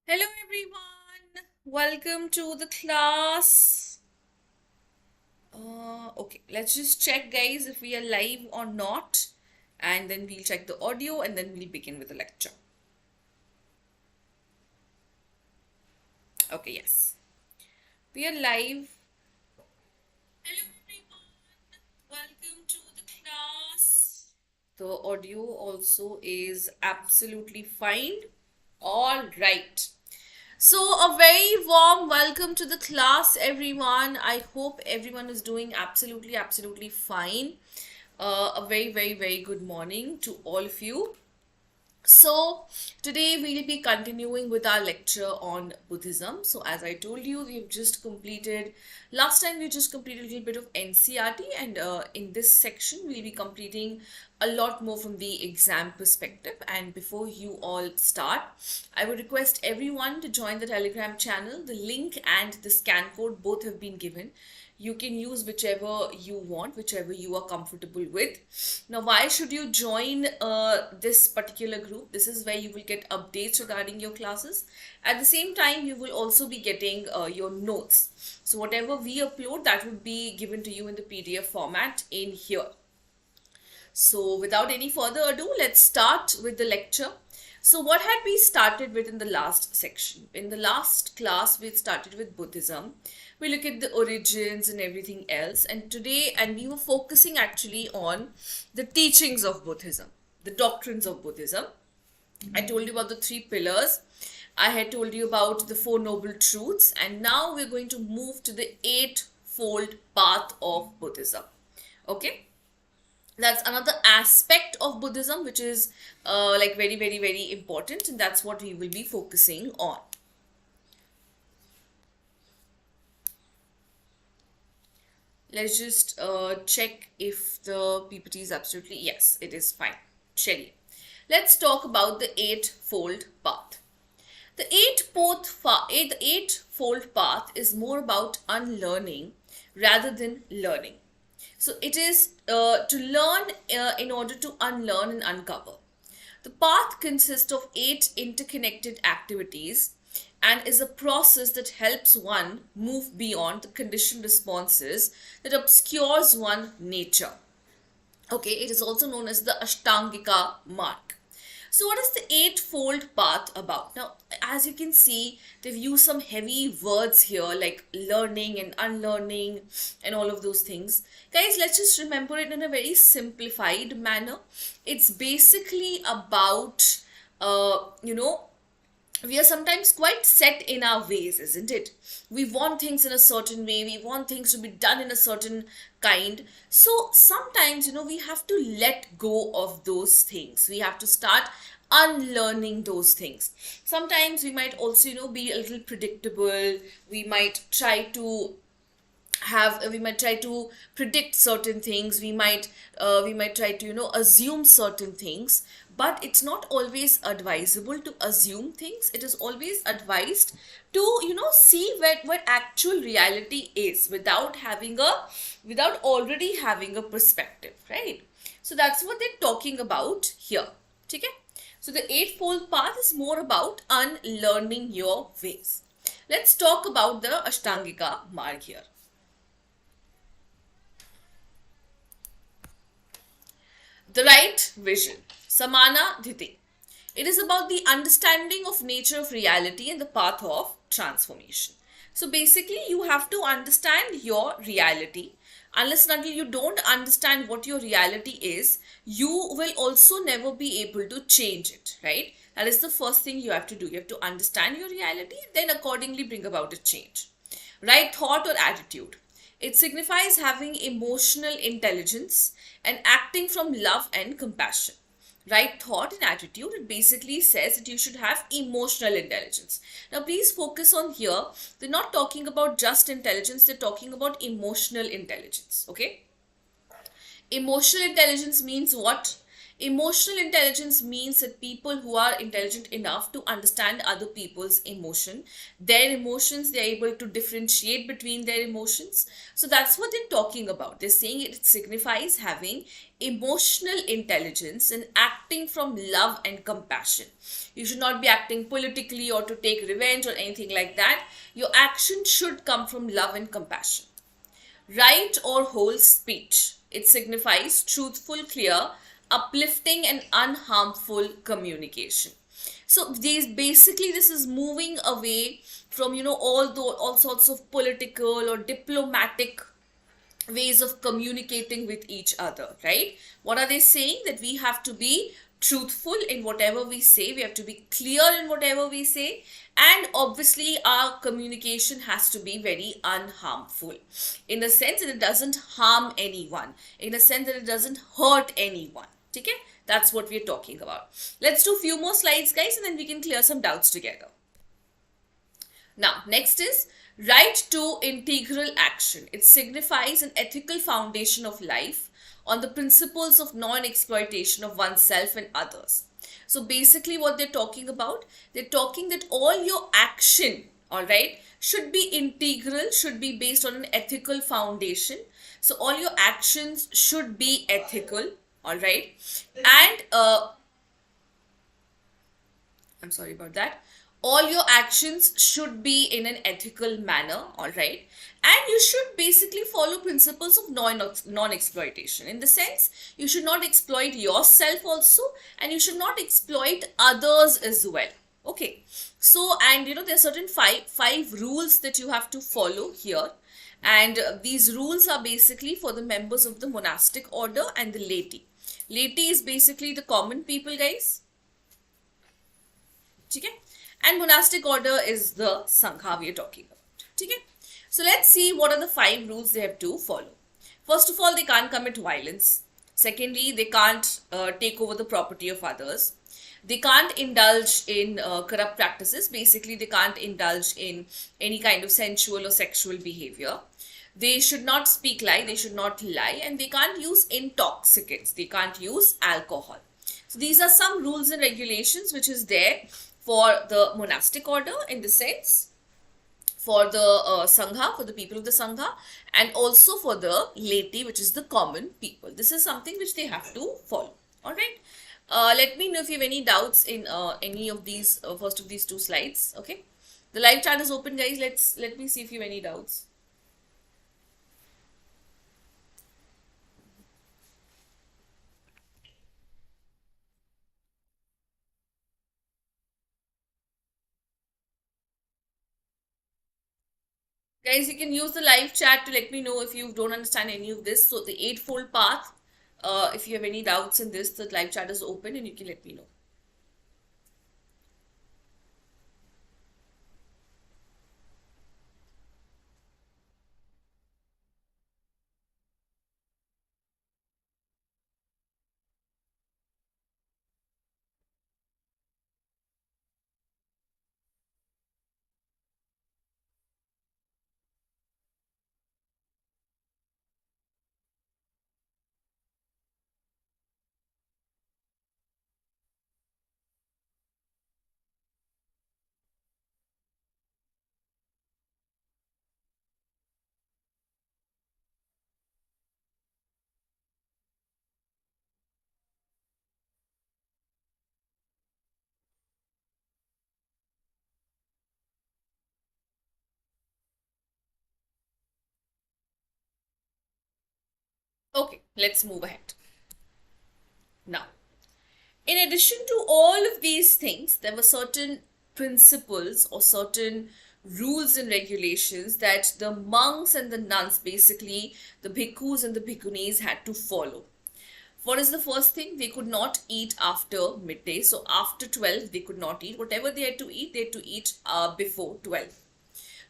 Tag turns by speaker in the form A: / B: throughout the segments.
A: Hello everyone, welcome to the class. Okay, let's just check guys if we are live or not, and then we'll check the audio and then we'll begin with the lecture. Okay, yes, we are live. Hello everyone, welcome to the class. The audio also is absolutely fine. All right. So, a very warm welcome to the class, everyone. I hope everyone is doing absolutely fine. A very good morning to all of you. So, today we'll be continuing with our lecture on Buddhism. So, as I told you, last time we just completed a little bit of NCRT, and in this section, we'll be completing a lot more from the exam perspective. And before you all start, I would request everyone to join the Telegram channel. The link and the scan code both have been given. You can use whichever you want, whichever you are comfortable with. Now, why should you join this particular group? This is where you will get updates regarding your classes. At the same time, you will also be getting your notes. So whatever we upload, that would be given to you in the PDF format in here. So without any further ado, let's start with the lecture. So what had we started with in the last section? In the last class, we started with Buddhism. We look at the origins and everything else. And we were focusing actually on the teachings of Buddhism, the doctrines of Buddhism. I told you about the three pillars. I had told you about the Four Noble Truths. And now we're going to move to the Eightfold Path of Buddhism. Okay? That's another aspect of Buddhism which is like very important, and that's what we will be focusing on. Let's just check if the PPT is absolutely, yes, it is fine. Shelly. Let's talk about the Eightfold Path. The Eightfold Path is more about unlearning rather than learning. So it is to learn in order to unlearn and uncover. The path consists of 8 interconnected activities and is a process that helps one move beyond the conditioned responses that obscures one's nature. Okay, it is also known as the Ashtangika mark. So what is the Eightfold Path about? Now, as you can see, they've used some heavy words here like learning and unlearning and all of those things. Guys, let's just remember it in a very simplified manner. It's basically about, we are sometimes quite set in our ways, isn't it? We want things in a certain way, we want things to be done in a certain kind. So sometimes, we have to let go of those things. We have to start unlearning those things. Sometimes we might also, be a little predictable. We might try to predict certain things. We might try to assume certain things, but it's not always advisable to assume things. It is always advised to see what actual reality is without already having a perspective, right? So that's what they're talking about here. Okay, so the Eightfold Path is more about unlearning your ways. Let's talk about the Ashtangika mark here. The right vision, Samana Dhiti. It is about the understanding of nature of reality and the path of transformation. So basically, you have to understand your reality. Unless and until you don't understand what your reality is, you will also never be able to change it, right? That is the first thing you have to do. You have to understand your reality, then accordingly bring about a change. Right thought or attitude. It signifies having emotional intelligence and acting from love and compassion. Right thought and attitude, it basically says that you should have emotional intelligence. Now, please focus on here. They're not talking about just intelligence, they're talking about emotional intelligence. Okay? Emotional intelligence means what? Emotional intelligence means that people who are intelligent enough to understand other people's their emotions, they're able to differentiate between their emotions. So that's what they're talking about. They're saying it signifies having emotional intelligence and acting from love and compassion. You should not be acting politically or to take revenge or anything like that. Your action should come from love and compassion. Right or whole speech. It signifies truthful, clear, uplifting, and unharmful communication. So this is moving away from all sorts of political or diplomatic ways of communicating with each other, right? What are they saying? That we have to be truthful in whatever we say, we have to be clear in whatever we say, and obviously our communication has to be very unharmful, in a sense that it doesn't harm anyone, in a sense that it doesn't hurt anyone. Okay, that's what we're talking about. Let's do a few more slides, guys, and then we can clear some doubts together. Now, next is right to integral action. It signifies an ethical foundation of life on the principles of non-exploitation of oneself and others. So basically what they're talking about, they're talking that all your action, all right, should be integral, should be based on an ethical foundation. So all your actions should be ethical, all right, and I'm sorry about that. All your actions should be in an ethical manner, all right? And you should basically follow principles of non-exploitation. In the sense, you should not exploit yourself also, and you should not exploit others as well. Okay. So, and there are certain five rules that you have to follow here. And these rules are basically for the members of the monastic order and the laity. Laity is basically the common people, guys. Okay? And monastic order is the Sangha we are talking about. Okay? So let's see what are the 5 rules they have to follow. First of all, they can't commit violence. Secondly, they can't take over the property of others. They can't indulge in corrupt practices. Basically, they can't indulge in any kind of sensual or sexual behavior. They should not speak lie. They should not lie. And they can't use intoxicants. They can't use alcohol. So these are some rules and regulations which is there for the monastic order, in the sense, for the Sangha, for the people of the Sangha, and also for the laity, which is the common people. This is something which they have to follow. Alright. Let me know if you have any doubts in any of these, first of these 2 slides. Okay. The live chat is open, guys. Let me see if you have any doubts. Guys, you can use the live chat to let me know if you don't understand any of this. So the eightfold path, if you have any doubts in this, the live chat is open and you can let me know. Okay, let's move ahead. Now, in addition to all of these things, there were certain principles or certain rules and regulations that the monks and the nuns, basically the bhikkhus and the bhikkhunis, had to follow. What is the first thing? They could not eat after midday. So after 12, they could not eat. Whatever they had to eat before 12.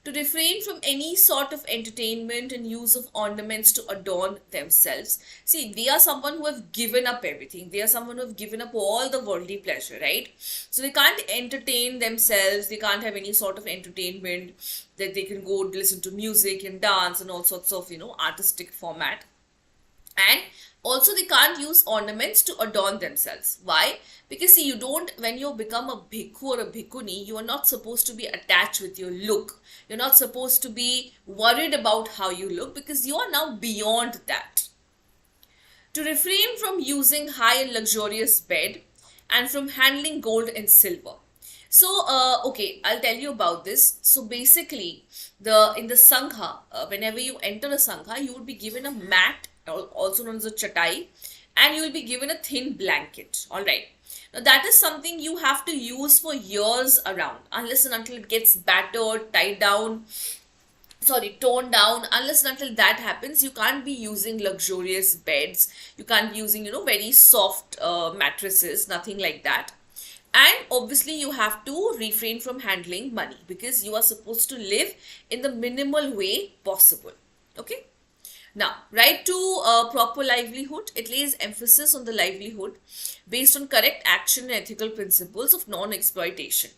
A: To refrain from any sort of entertainment and use of ornaments to adorn themselves. See, they are someone who have given up everything. They are someone who have given up all the worldly pleasure, right? So they can't entertain themselves. They can't have any sort of entertainment that they can go listen to music and dance and all sorts of, artistic format. And Also, they can't use ornaments to adorn themselves. Why? Because see, you don't, when you become a bhikkhu or a bhikkhuni, you are not supposed to be attached with your look. You're not supposed to be worried about how you look, because you are now beyond that. To refrain from using high and luxurious bed, and from handling gold and silver. So, okay, I'll tell you about this. So basically, the in the sangha, whenever you enter a sangha, you would be given a mat, also known as a chatai, and you will be given a thin blanket. All right. Now that is something you have to use for years around, unless and until it gets battered, tied down, sorry, toned down. Unless and until that happens, you can't be using luxurious beds, you can't be using, very soft mattresses, nothing like that. And obviously you have to refrain from handling money, because you are supposed to live in the minimal way possible. Okay. Now, right to proper livelihood, it lays emphasis on the livelihood based on correct action and ethical principles of non-exploitation.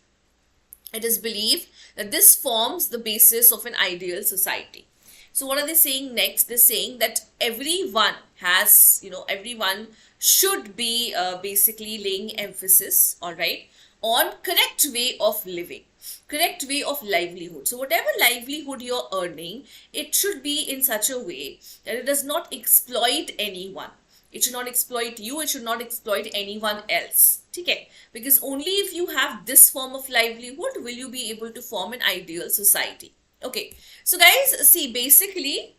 A: It is believed that this forms the basis of an ideal society. So what are they saying next? They're saying that everyone has, everyone should be basically laying emphasis, all right, on correct way of living, correct way of livelihood. So whatever livelihood you're earning, it should be in such a way that it does not exploit anyone. It should not exploit you, it should not exploit anyone else. Okay? Because only if you have this form of livelihood will you be able to form an ideal society. Okay, so guys, see, basically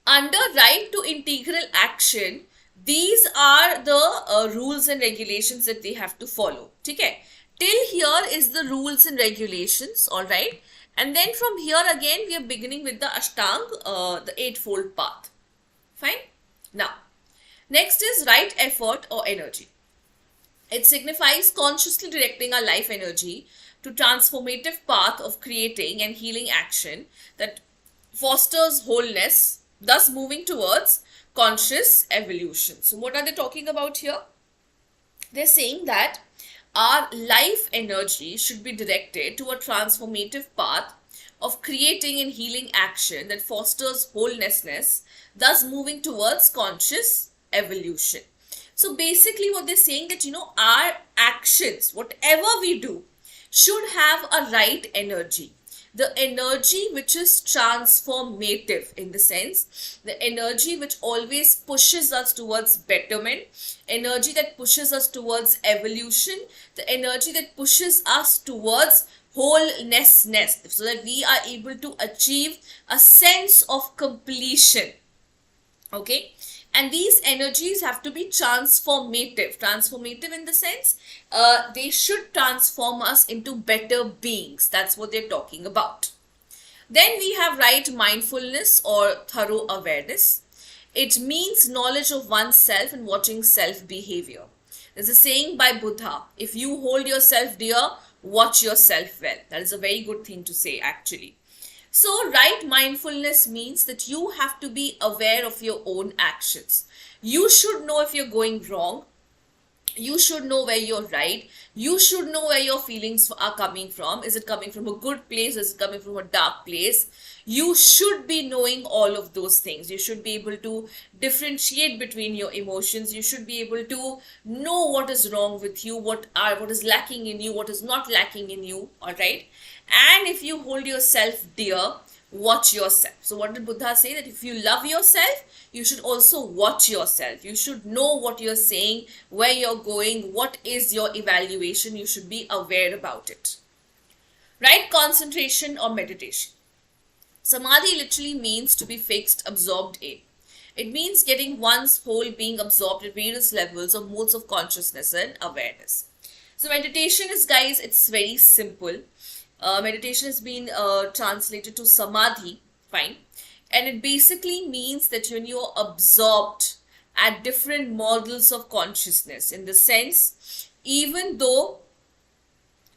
A: under right to integral action, these are the rules and regulations that they have to follow. Okay, till here is the rules and regulations, all right, and then from here again we are beginning with the ashtang, the eightfold path. Fine. Now next is right effort or energy. It signifies consciously directing our life energy to transformative path of creating and healing action that fosters wholeness, thus moving towards conscious evolution. So what are they talking about here? They're saying that our life energy should be directed to a transformative path of creating and healing action that fosters wholenessness, thus moving towards conscious evolution. So basically what they're saying that, our actions, whatever we do, should have a right energy. The energy which is transformative, in the sense, the energy which always pushes us towards betterment, energy that pushes us towards evolution, the energy that pushes us towards wholenessness, so that we are able to achieve a sense of completion. Okay, and these energies have to be transformative in the sense, they should transform us into better beings. That's what they're talking about. Then we have right mindfulness or thorough awareness. It means knowledge of oneself and watching self behavior. There's a saying by Buddha, if you hold yourself dear, watch yourself well. That is a very good thing to say, actually. So right mindfulness means that you have to be aware of your own actions. You should know if you're going wrong. You should know where you're right. You should know where your feelings are coming from. Is it coming from a good place? Is it coming from a dark place? You should be knowing all of those things. You should be able to differentiate between your emotions. You should be able to know what is wrong with you, what is lacking in you, what is not lacking in you, all right? And if you hold yourself dear, watch yourself. So what did Buddha say? That if you love yourself, you should also watch yourself. You should know what you're saying, where you're going, what is your evaluation. You should be aware about it. Right concentration or meditation. Samadhi literally means to be fixed, absorbed in. It means getting one's whole being absorbed at various levels or modes of consciousness and awareness. So meditation is, guys, it's very simple. Meditation has been translated to samadhi, fine. And it basically means that when you're absorbed at different models of consciousness, in the sense, even though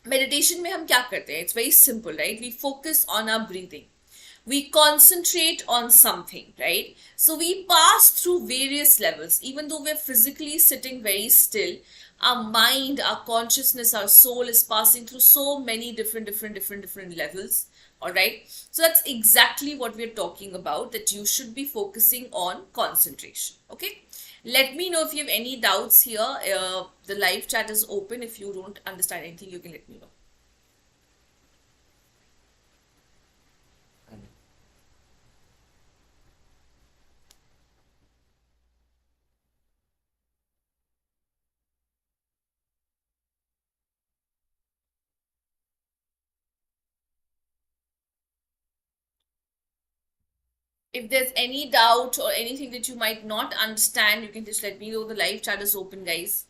A: meditation mein hum kya karte hain? It's very simple, right? We focus on our breathing. We concentrate on something, right? So we pass through various levels. Even though we're physically sitting very still, our mind, our consciousness, our soul is passing through so many different levels All right. So that's exactly what we're talking about, that you should be focusing on concentration. Okay. Let me know if you have any doubts here. The live chat is open. If you don't understand anything, you can let me know. If there's any doubt or anything that you might not understand, you can just let me know. The live chat is open, guys.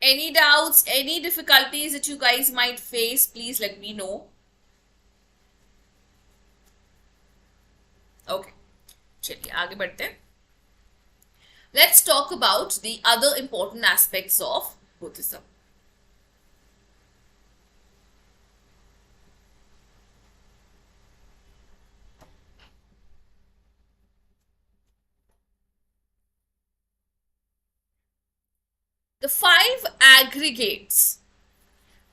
A: Any doubts, any difficulties that you guys might face, please let me know. Okay, चलिए आगे बढ़ते हैं. Let's talk about the other important aspects of Buddhism. The five aggregates,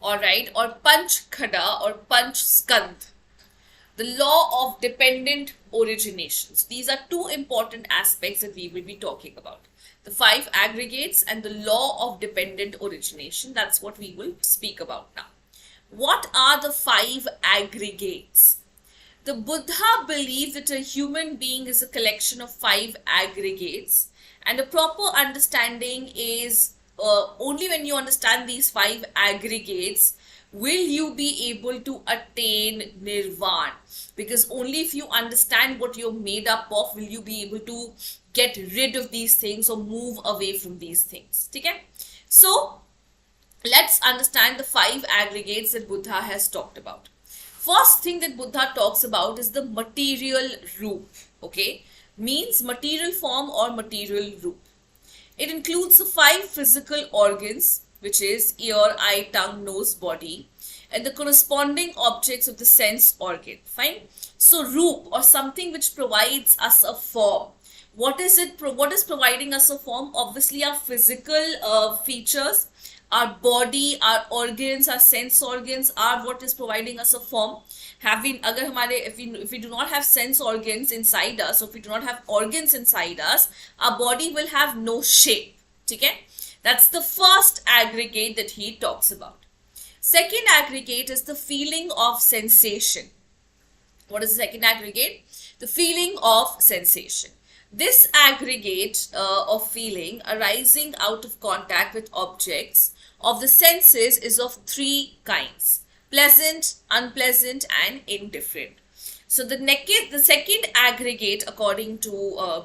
A: all right, or Panch Khada or Panch Skand, the law of dependent originations. These are two important aspects that we will be talking about. The five aggregates and the law of dependent origination. That's what we will speak about now. What are the five aggregates? The Buddha believed that a human being is a collection of five aggregates, and a proper understanding is only when you understand these five aggregates will you be able to attain nirvana, because only if you understand what you're made up of will you be able to get rid of these things or move away from these things. Okay, so let's understand the five aggregates that Buddha has talked about. First thing that Buddha talks about is the material roop. Okay, means material form or material roop. It includes the five physical organs, which is ear, eye, tongue, nose, body, and the corresponding objects of the sense organ. Fine. So roop, or something which provides us a form. What is it? What is providing us a form? Obviously, our physical features, our body, our organs, our sense organs are what is providing us a form. अगर हमारे if we do not have sense organs inside us, or if we do not have organs inside us, our body will have no shape. Okay, that's the first aggregate that he talks about. Second aggregate is the feeling of sensation. What is the second aggregate? The feeling of sensation. This aggregate of feeling arising out of contact with objects of the senses is of three kinds: pleasant, unpleasant, and indifferent. So the second aggregate, according to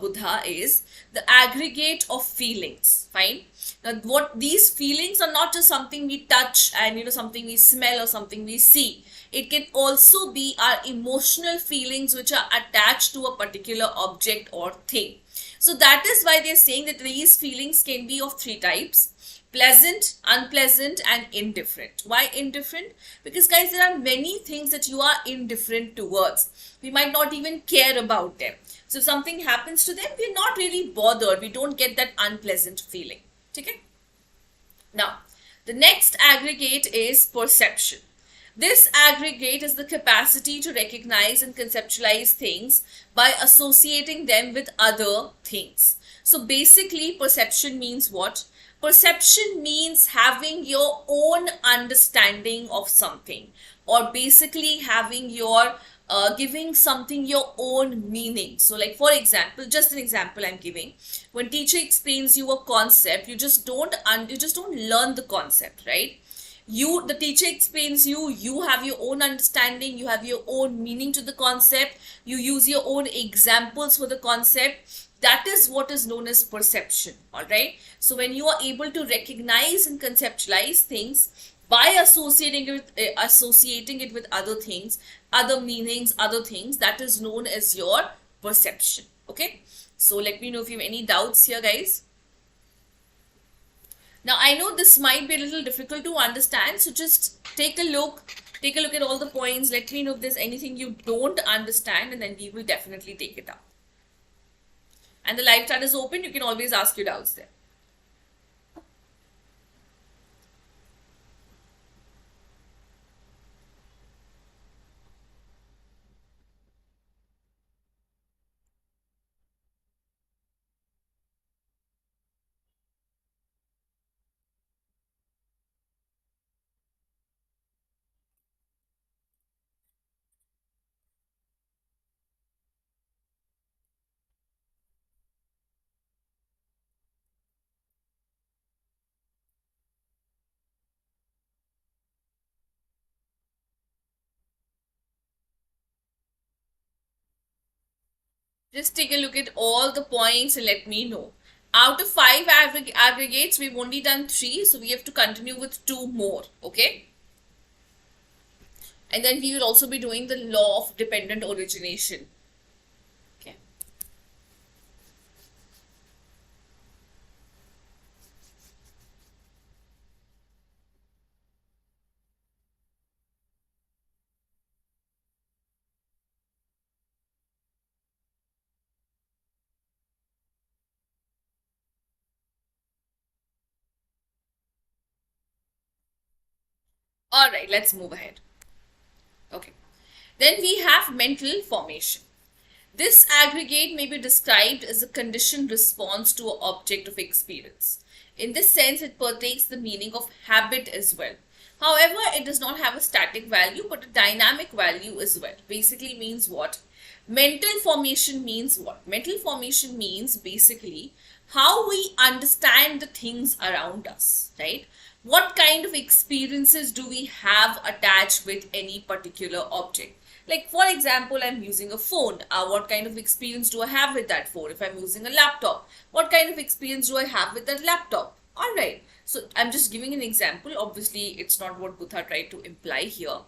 A: Buddha, is the aggregate of feelings. Fine. Now, what these feelings are not just something we touch and something we smell or something we see. It can also be our emotional feelings which are attached to a particular object or thing. So that is why they're saying that these feelings can be of three types: pleasant, unpleasant, and indifferent. Why indifferent? Because guys, there are many things that you are indifferent towards. We might not even care about them. So if something happens to them, we're not really bothered. We don't get that unpleasant feeling. Okay? Now, the next aggregate is perception. This aggregate is the capacity to recognize and conceptualize things by associating them with other things. So basically, perception means what? Perception means having your own understanding of something, or basically having your giving something your own meaning. So like for example, just an example I'm giving, when teacher explains you a concept, you just don't learn the concept, right? The teacher explains you have your own understanding, you have your own meaning to the concept, you use your own examples for the concept. That is what is known as perception. All right, so when you are able to recognize and conceptualize things by associating it with other things, other meanings, other things, that is known as your perception. Okay, so let me know if you have any doubts here, guys. Now I know this might be a little difficult to understand, so just take a look at all the points. Let me know if there's anything you don't understand, and then we will definitely take it up. And the live chat is open, you can always ask your doubts there. Just take a look at all the points and let me know. Out of 5 aggregates, we've only done 3, so we have to continue with 2 more, okay? And then we will also be doing the law of dependent origination. Okay. All right, let's move ahead. Okay. Then we have mental formation. This aggregate may be described as a conditioned response to an object of experience. In this sense, it partakes the meaning of habit as well. However, it does not have a static value but a dynamic value as well. Basically means what? Mental formation means what? Mental formation means basically how we understand the things around us, right? What kind of experiences do we have attached with any particular object? Like for example, I'm using a phone. What kind of experience do I have with that phone? If I'm using a laptop, what kind of experience do I have with that laptop? All right. So I'm just giving an example. Obviously, it's not what Buddha tried to imply here.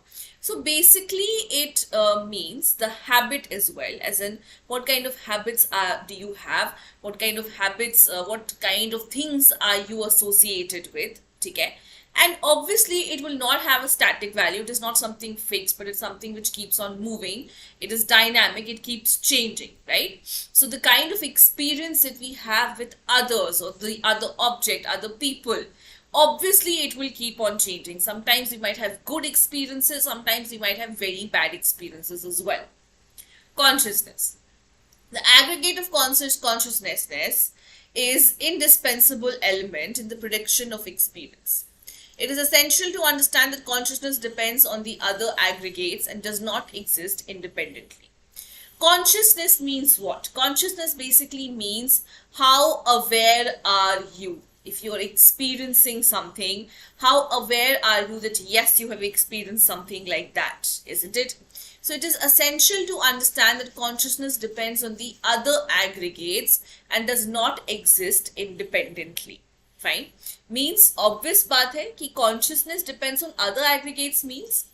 A: So basically, it means the habit as well, as in what kind of habits do you have? What kind of habits, what kind of things are you associated with? Okay. And obviously it will not have a static value. It is not something fixed, but it's something which keeps on moving. It is dynamic, it keeps changing, right? So the kind of experience that we have with others or the other object, other people, obviously it will keep on changing. Sometimes we might have good experiences, sometimes we might have very bad experiences as well. Consciousness. The aggregate of consciousness is indispensable element in the prediction of experience. It is essential to understand that consciousness depends on the other aggregates and does not exist independently. Consciousness means what? Consciousness basically means how aware are you? If you're experiencing something, how aware are you that yes, you have experienced something like that, isn't it? So it is essential to understand that consciousness depends on the other aggregates and does not exist independently. Fine. Means obvious baat hai ki consciousness depends on other aggregates means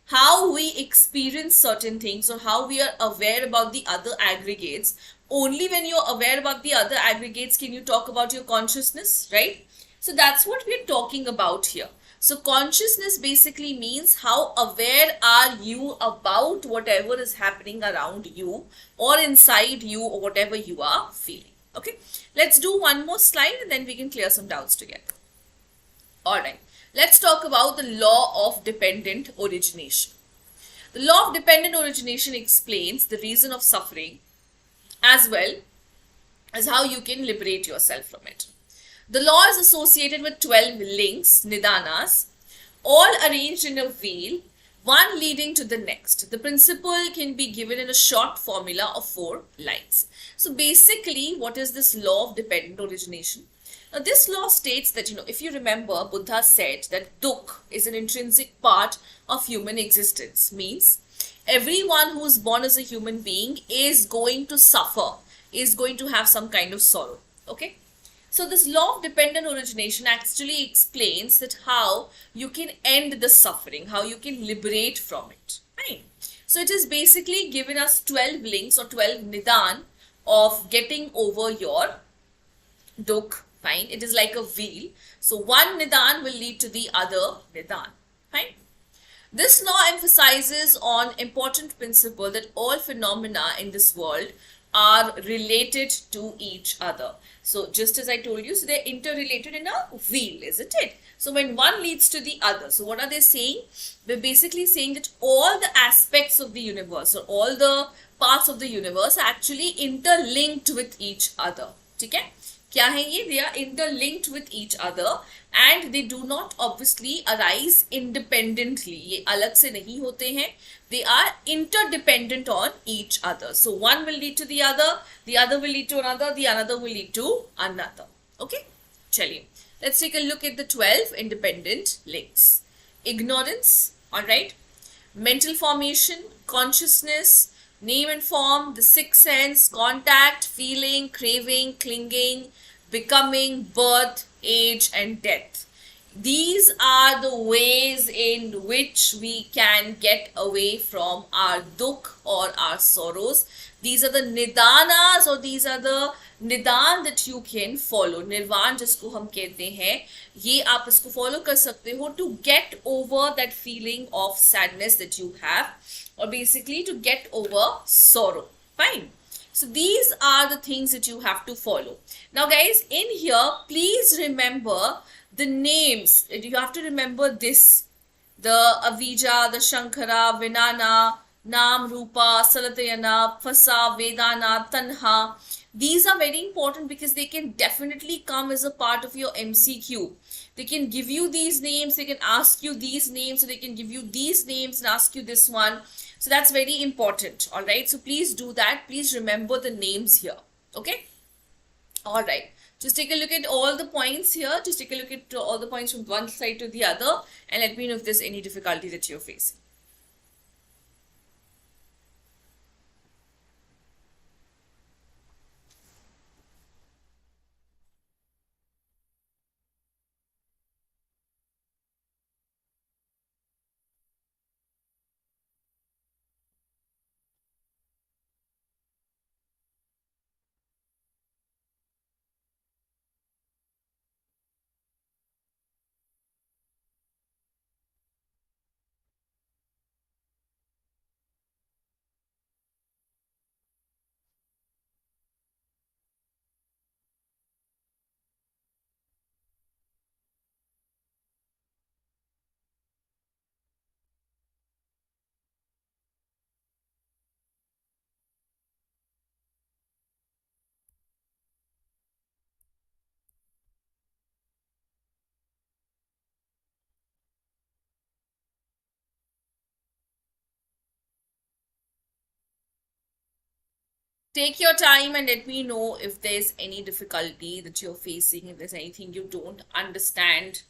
A: how we experience certain things or how we are aware about the other aggregates. Only when you're aware about the other aggregates can you talk about your consciousness, right? So that's what we're talking about here. So consciousness basically means how aware are you about whatever is happening around you or inside you or whatever you are feeling. Okay, let's do one more slide and then we can clear some doubts together. All right. Let's talk about the law of dependent origination. The law of dependent origination explains the reason of suffering as well as how you can liberate yourself from it. The law is associated with 12 links, nidanas, all arranged in a wheel, one leading to the next. The principle can be given in a short formula of 4 lines. So basically, what is this law of dependent origination? Now, this law states that, if you remember, Buddha said that dukh is an intrinsic part of human existence. Means everyone who is born as a human being is going to suffer, is going to have some kind of sorrow. Okay? So this law of dependent origination actually explains that how you can end the suffering, how you can liberate from it. Right? So it is basically given us 12 links or 12 nidan of getting over your dukh. Fine. It is like a wheel. So one nidan will lead to the other nidan. Fine. This law emphasizes on important principle that all phenomena in this world are related to each other. So just as I told you, so they're interrelated in a wheel, isn't it? So when one leads to the other, so what are they saying? They're basically saying that all the aspects of the universe or all the parts of the universe are actually interlinked with each other. Okay? क्या है ये? They are interlinked with each other and they do not obviously arise independently. ये अलग से नहीं होते हैं. They are interdependent on each other. So one will lead to the other will lead to another, the another will lead to another. Okay? चलिए. Let's take a look at the 12 independent links. Ignorance, alright? Mental formation, consciousness, name and form, the sixth sense, contact, feeling, craving, clinging, becoming, birth, age, and death. These are the ways in which we can get away from our dukh or our sorrows. These are the nidanas or these are the निदान that you can follow. निर्वाण जिसको हम कहते हैं, ये आप इसको follow कर सकते हो to get over that feeling of sadness that you have, or basically to get over sorrow. Fine. So these are the things that you have to follow. Now guys, in here, please remember the names. You have to remember this. The Avija, the Shankara, Vinana, Nam, Rupa, Salatayana, Phasa, Vedana, Tanha. These are very important because they can definitely come as a part of your MCQ. They can give you these names, they can ask you these names, so they can give you these names and ask you this one. So that's very important. All right. So please do that. Please remember the names here. Okay. All right. Just take a look at all the points here. Just take a look at all the points from one side to the other and let me know if there's any difficulty that you're facing. Take your time and let me know if there's any difficulty that you're facing, if there's anything you don't understand.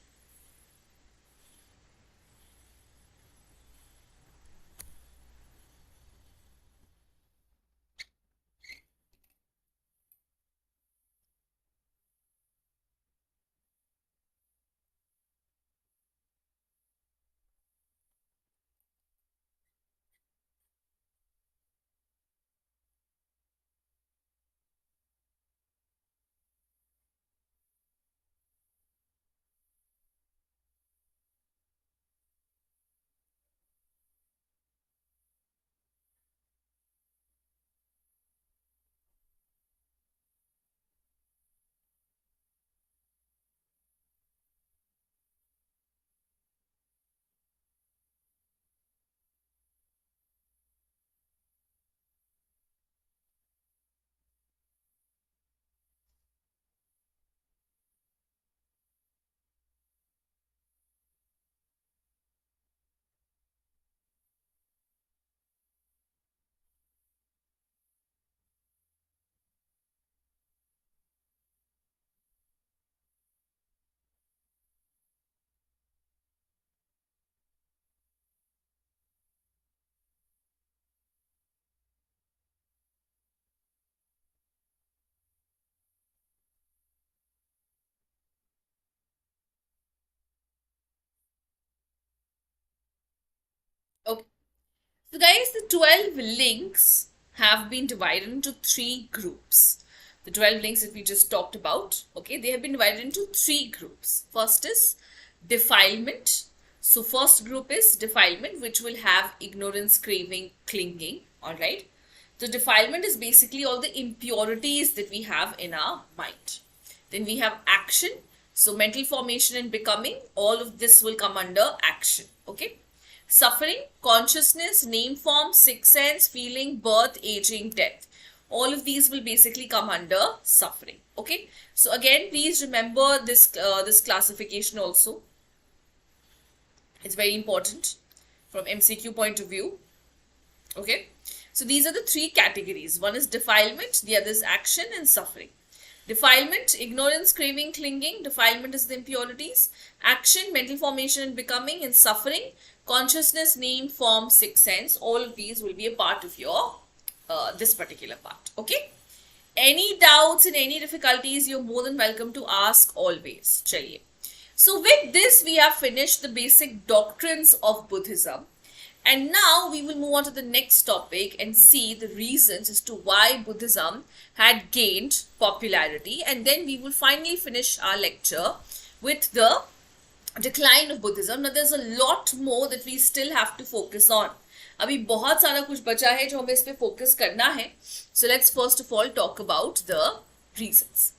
A: So guys, the 12 links have been divided into 3 groups. The 12 links that we just talked about, okay, they have been divided into 3 groups. First is defilement. So first group is defilement, which will have ignorance, craving, clinging, all right. So defilement is basically all the impurities that we have in our mind. Then we have action. So mental formation and becoming, all of this will come under action, okay. Suffering, consciousness, name form, sixth sense, feeling, birth, aging, death. All of these will basically come under suffering. Okay. So again, please remember this this classification also. It's very important from MCQ point of view. Okay. So these are the 3 categories. One is defilement, the other is action and suffering. Defilement, ignorance, craving, clinging. Defilement is the impurities. Action, mental formation and becoming. And suffering, consciousness, name, form, sixth sense. All of these will be a part of your this particular part. Okay. Any doubts and any difficulties, you're more than welcome to ask always. Chaliye. So with this, we have finished the basic doctrines of Buddhism. And now we will move on to the next topic and see the reasons as to why Buddhism had gained popularity. And then we will finally finish our lecture with the decline of Buddhism. Now there's a lot more that we still have to focus on. अभी बहुत सारा कुछ बचा है जो हमें इस पे फोकस करना है. So let's first of all talk about the reasons.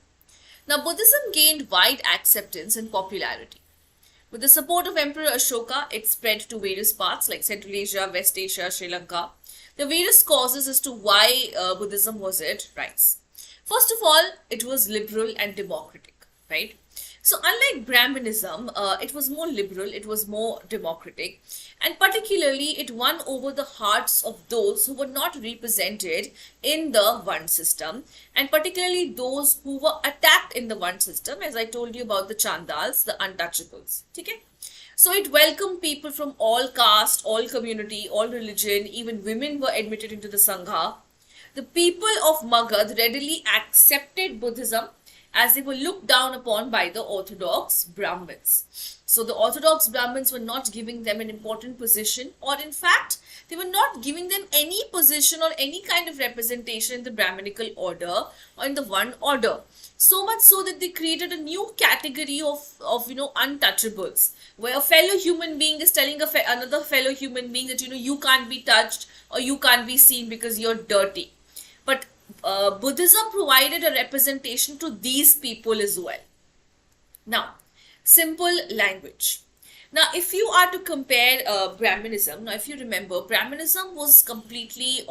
A: Now Buddhism gained wide acceptance and popularity. With the support of Emperor Ashoka, it spread to various parts like Central Asia, West Asia, Sri Lanka. The various causes as to why Buddhism was at rise. First of all, it was liberal and democratic, right? So unlike Brahmanism, it was more liberal, it was more democratic, and particularly it won over the hearts of those who were not represented in the Varna system, and particularly those who were attacked in the Varna system, as I told you about the Chandals, the untouchables. Okay? So it welcomed people from all caste, all community, all religion, even women were admitted into the Sangha. The people of Magad readily accepted Buddhism as they were looked down upon by the orthodox Brahmins. So the orthodox Brahmins were not giving them an important position, or in fact, they were not giving them any position or any kind of representation in the Brahminical order or in the one order. So much so that they created a new category of untouchables, where a fellow human being is telling another fellow human being that, you can't be touched or you can't be seen because you're dirty. But Buddhism provided a representation to these people as well. Now, simple language. Now, if you are to compare Brahmanism, now if you remember, Brahmanism was completely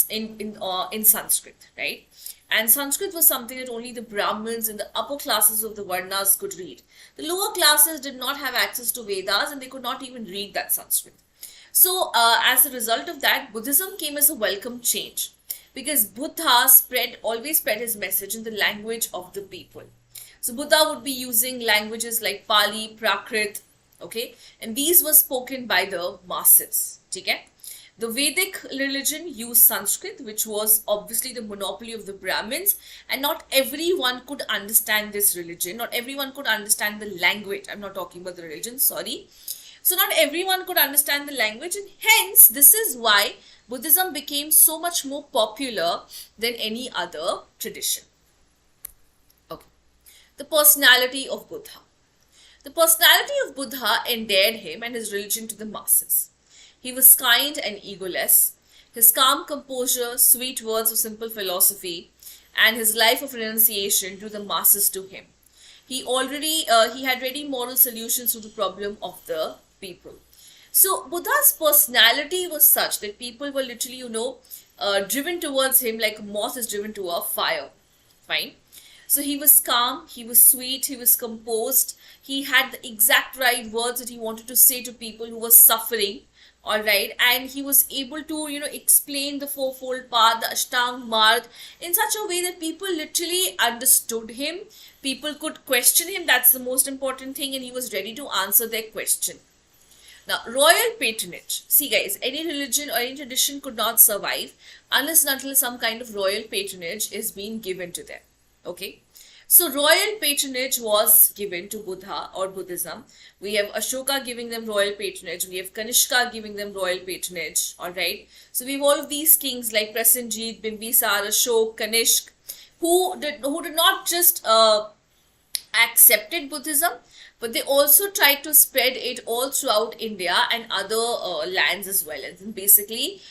A: in Sanskrit, right? And Sanskrit was something that only the Brahmins and the upper classes of the Varnas could read. The lower classes did not have access to Vedas and they could not even read that Sanskrit. So, as a result of that, Buddhism came as a welcome change, because Buddha always spread his message in the language of the people. So Buddha would be using languages like Pali, Prakrit, okay, and these were spoken by the masses. Okay? The Vedic religion used Sanskrit, which was obviously the monopoly of the Brahmins, and not everyone could understand this religion. Not everyone could understand the language. I'm not talking about the religion, sorry. So not everyone could understand the language, and hence this is why Buddhism became so much more popular than any other tradition. Okay. The personality of Buddha. The personality of Buddha endeared him and his religion to the masses. He was kind and egoless. His calm composure, sweet words of simple philosophy, and his life of renunciation drew the masses to him. He had ready moral solutions to the problem of the people. So Buddha's personality was such that people were literally, driven towards him like a moth is driven to a fire. Fine. So he was calm, he was sweet, he was composed. He had the exact right words that he wanted to say to people who were suffering. All right. And he was able to, explain the fourfold path, the Ashtang Marg, in such a way that people literally understood him. People could question him. That's the most important thing. And he was ready to answer their question. Now, royal patronage. See guys, any religion or any tradition could not survive unless and until some kind of royal patronage is being given to them. Okay. So royal patronage was given to Buddha or Buddhism. We have Ashoka giving them royal patronage. We have Kanishka giving them royal patronage. All right. So we have all of these kings like Prasenjit, Bimbisar, Ashok, Kanishk, who did not just accepted Buddhism, but they also tried to spread it all throughout India and other lands as well. And basically,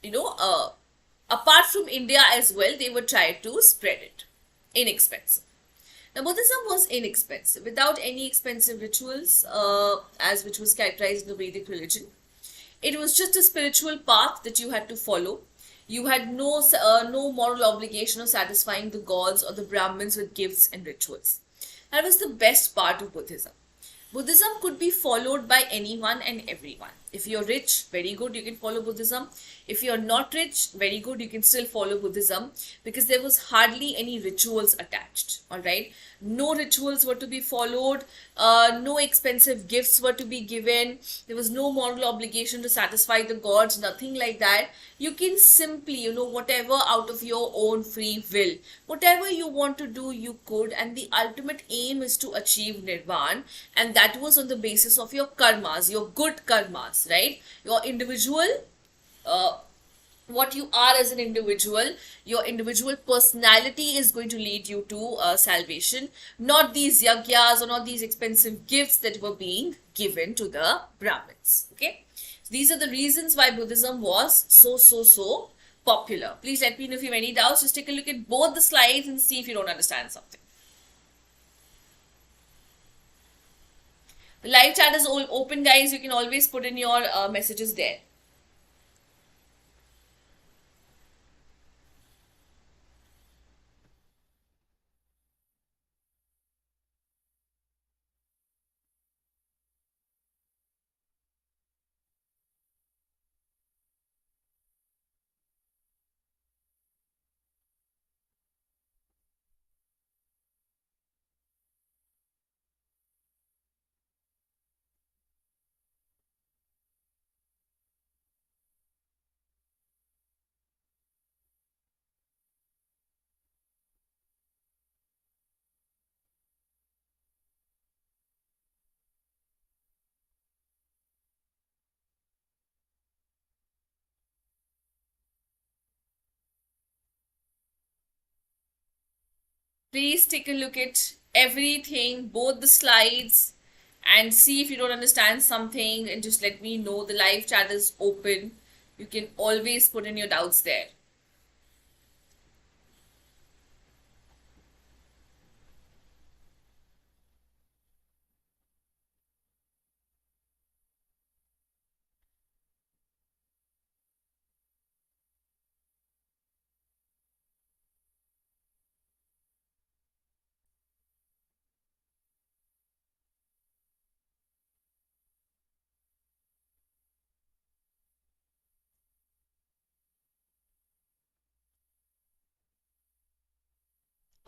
A: you know, apart from India as well, they would try to spread it. Inexpensive. Now, Buddhism was inexpensive, without any expensive rituals, as which was characterized in the Vedic religion. It was just a spiritual path that you had to follow. You had no moral obligation of satisfying the gods or the Brahmins with gifts and rituals. That was the best part of Buddhism. Buddhism could be followed by anyone and everyone. If you're rich, very good, you can follow Buddhism. If you're not rich, very good, you can still follow Buddhism because there was hardly any rituals attached. All right. No rituals were to be followed. No expensive gifts were to be given. There was no moral obligation to satisfy the gods, nothing like that. You can simply, whatever out of your own free will, whatever you want to do, you could. And the ultimate aim is to achieve Nirvana. And that was on the basis of your karmas, your good karmas, right? Your individual, what you are as an individual, your individual personality is going to lead you to salvation, not these yagyas or not these expensive gifts that were being given to the Brahmins. Okay, so these are the reasons why Buddhism was so popular. Please let me know if you have any doubts. Just take a look at both the slides and see if you don't understand something. The live chat is all open, guys. You can always put in your messages there. Please take a look at everything, both the slides, and see if you don't understand something and just let me know. The live chat is open. You can always put in your doubts there.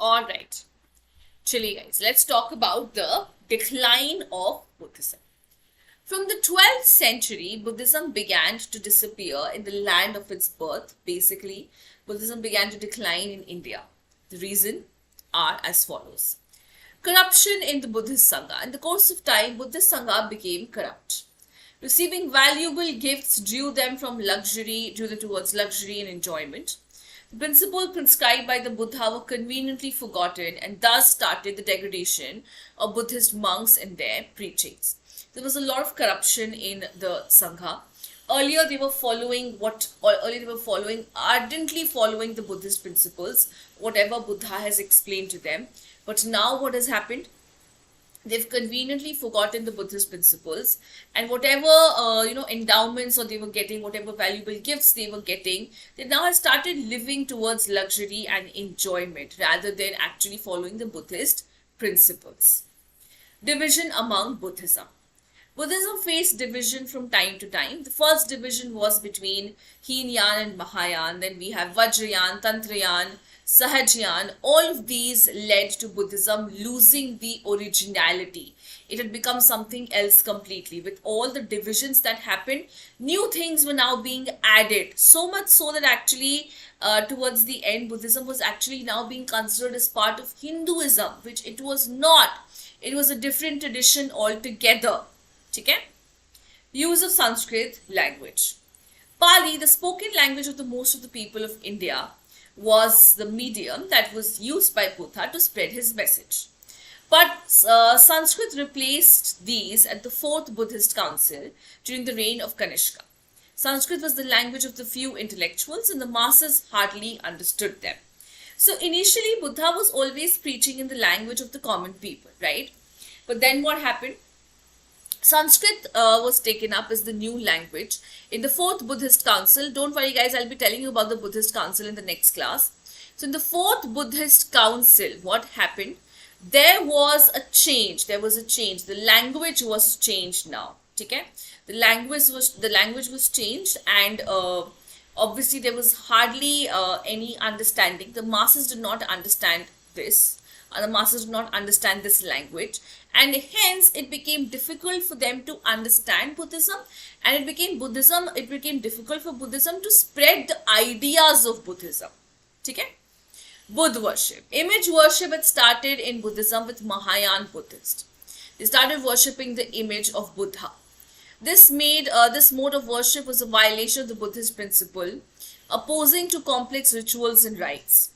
A: All right. Chilly guys, let's talk about the decline of Buddhism. From the 12th century, Buddhism began to disappear in the land of its birth. Basically, Buddhism began to decline in India. The reason are as follows. Corruption in the Buddhist Sangha. In the course of time, Buddhist Sangha became corrupt. Receiving valuable gifts drew them towards luxury and enjoyment. The principle prescribed by the Buddha were conveniently forgotten and thus started the degradation of Buddhist monks and their preachings. There was a lot of corruption in the Sangha. Earlier they were ardently following the Buddhist principles, whatever Buddha has explained to them. But now what has happened? They've conveniently forgotten the Buddhist principles, and whatever endowments or they were getting, whatever valuable gifts they were getting, they now have started living towards luxury and enjoyment rather than actually following the Buddhist principles. Division among Buddhism. Buddhism faced division from time to time. The first division was between Hinayan and Mahayana. Then we have Vajrayana, Tantrayan, Sahajyan, all of these led to Buddhism losing the originality. It had become something else completely. With all the divisions that happened, new things were now being added. So much so that actually, towards the end, Buddhism was actually now being considered as part of Hinduism, which it was not. It was a different tradition altogether. Okay? Use of Sanskrit language. Pali, the spoken language of the most of the people of India, was the medium that was used by Buddha to spread his message. But Sanskrit replaced these at the fourth Buddhist council during the reign of Kanishka. Sanskrit was the language of the few intellectuals and the masses hardly understood them. So initially Buddha was always preaching in the language of the common people, right? But then what happened? Sanskrit was taken up as the new language in the fourth Buddhist council. Don't worry guys, I'll be telling you about the Buddhist council in the next class. So in the fourth Buddhist council, what happened? There was a change. The language was changed now. Okay? The language was changed, and obviously there was hardly any understanding. The masses did not understand this. The masses did not understand this language, and hence it became difficult for them to understand Buddhism, and it became difficult for Buddhism to spread the ideas of Buddhism. Okay? Buddha worship. Image worship had started in Buddhism with Mahayana Buddhists. They started worshipping the image of Buddha. This mode of worship was a violation of the Buddhist principle, opposing to complex rituals and rites.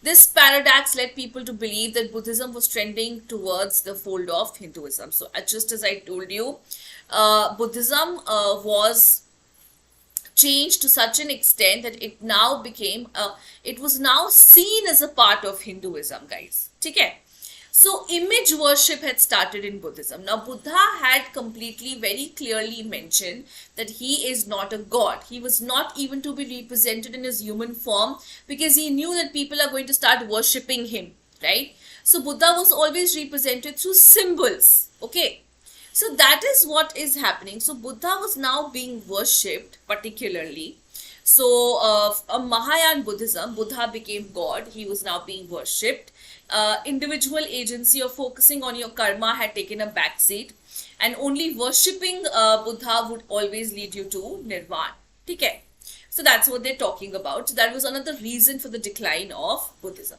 A: This paradox led people to believe that Buddhism was trending towards the fold of Hinduism. So just as I told you, Buddhism was changed to such an extent that it now became, it was now seen as a part of Hinduism, guys. Okay? So image worship had started in Buddhism. Now Buddha had completely, very clearly mentioned that he is not a god. He was not even to be represented in his human form because he knew that people are going to start worshipping him, right? So Buddha was always represented through symbols, okay? So that is what is happening. So Buddha was now being worshipped particularly. So Mahayana Buddhism, Buddha became God. He was now being worshipped. Individual agency of focusing on your karma had taken a backseat, and only worshipping Buddha would always lead you to nirvana. Okay? So that's what they're talking about. So that was another reason for the decline of Buddhism.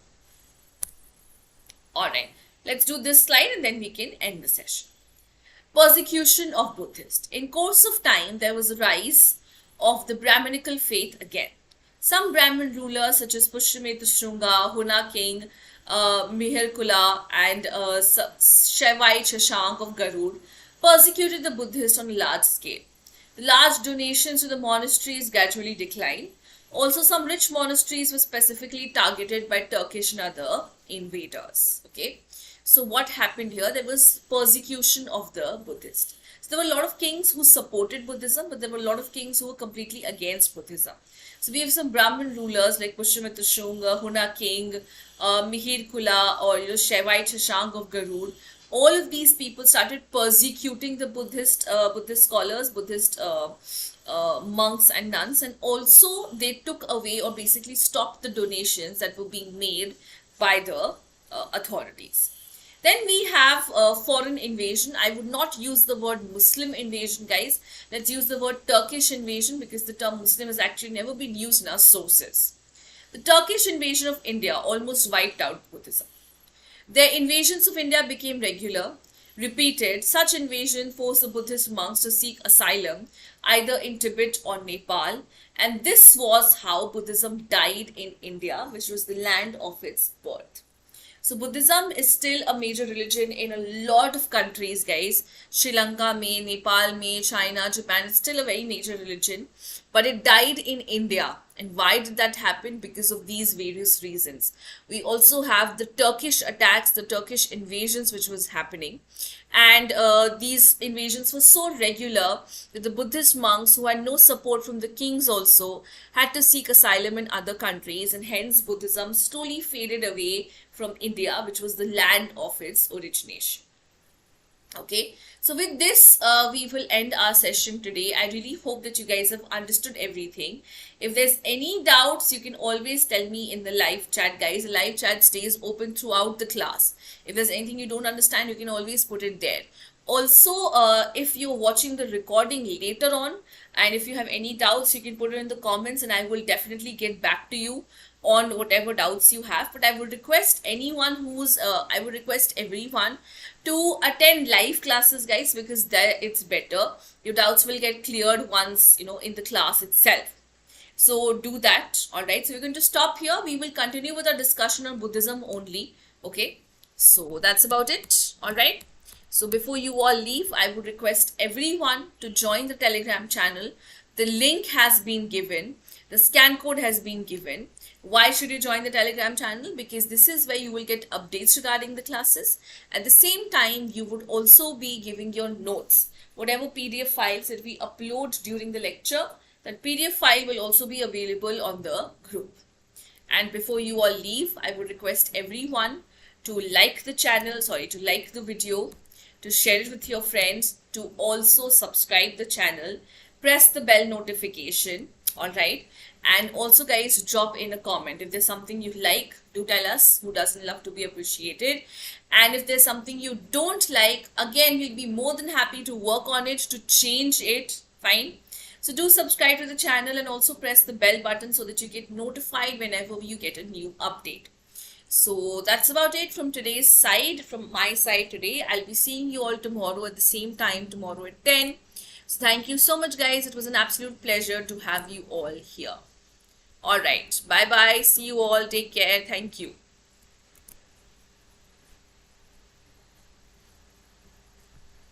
A: Alright, let's do this slide and then we can end the session. Persecution of Buddhists. In course of time, there was a rise of the Brahminical faith again. Some Brahmin rulers such as Pushyamitra Shunga, Huna King, Mihir Kula and Shevai Shashank of Garud persecuted the Buddhists on a large scale. The large donations to the monasteries gradually declined. Also, some rich monasteries were specifically targeted by Turkish and other invaders. Okay, so what happened here? There was persecution of the Buddhists. So there were a lot of kings who supported Buddhism, but there were a lot of kings who were completely against Buddhism. So we have some Brahmin rulers like Pushyamitra Shunga, Huna King, Mihir Kula, or Shevai Shashank of Garud. All of these people started persecuting the Buddhist scholars, Buddhist monks and nuns, and also they took away or basically stopped the donations that were being made by the authorities. Then we have foreign invasion. I would not use the word Muslim invasion, guys. Let's use the word Turkish invasion because the term Muslim has actually never been used in our sources. The Turkish invasion of India almost wiped out Buddhism. Their invasions of India became regular, repeated. Such invasion forced the Buddhist monks to seek asylum either in Tibet or Nepal. And this was how Buddhism died in India, which was the land of its birth. So Buddhism is still a major religion in a lot of countries, guys. Sri Lanka, Nepal, China, Japan, it's still a very major religion. But it died in India. And why did that happen? Because of these various reasons. We also have the Turkish attacks, the Turkish invasions which was happening. And these invasions were so regular that the Buddhist monks who had no support from the kings also had to seek asylum in other countries, and hence Buddhism slowly faded away from India, which was the land of its origination. Okay, so with this, we will end our session today. I really hope that you guys have understood everything. If there's any doubts, you can always tell me in the live chat, guys. The live chat stays open throughout the class. If there's anything you don't understand, you can always put it there. Also, if you're watching the recording later on, and if you have any doubts, you can put it in the comments, and I will definitely get back to you on whatever doubts you have. But I would request I would request everyone to attend live classes, guys, because there it's better. Your doubts will get cleared once, in the class itself. So do that. All right, so we're going to stop here. We will continue with our discussion on Buddhism only. Okay, so that's about it. All right, so before you all leave, I would request everyone to join the Telegram channel. The link has been given, the scan code has been given. Why should you join the Telegram channel? Because this is where you will get updates regarding the classes. At the same time, you would also be giving your notes. Whatever PDF files that we upload during the lecture, that PDF file will also be available on the group. And before you all leave, I would request everyone to like the channel, to like the video, to share it with your friends, to also subscribe the channel, press the bell notification. All right, and also, guys, drop in a comment if there's something you like. Do tell us. Who doesn't love to be appreciated? And if there's something you don't like, again, we'll be more than happy to work on it, to change it. Fine. So do subscribe to the channel and also press the bell button so that you get notified whenever you get a new update. So that's about it from today's side, from my side today. I'll be seeing you all tomorrow at the same time, tomorrow at 10. So thank you so much, guys. It was an absolute pleasure to have you all here. All right. Bye-bye. See you all. Take care. Thank you.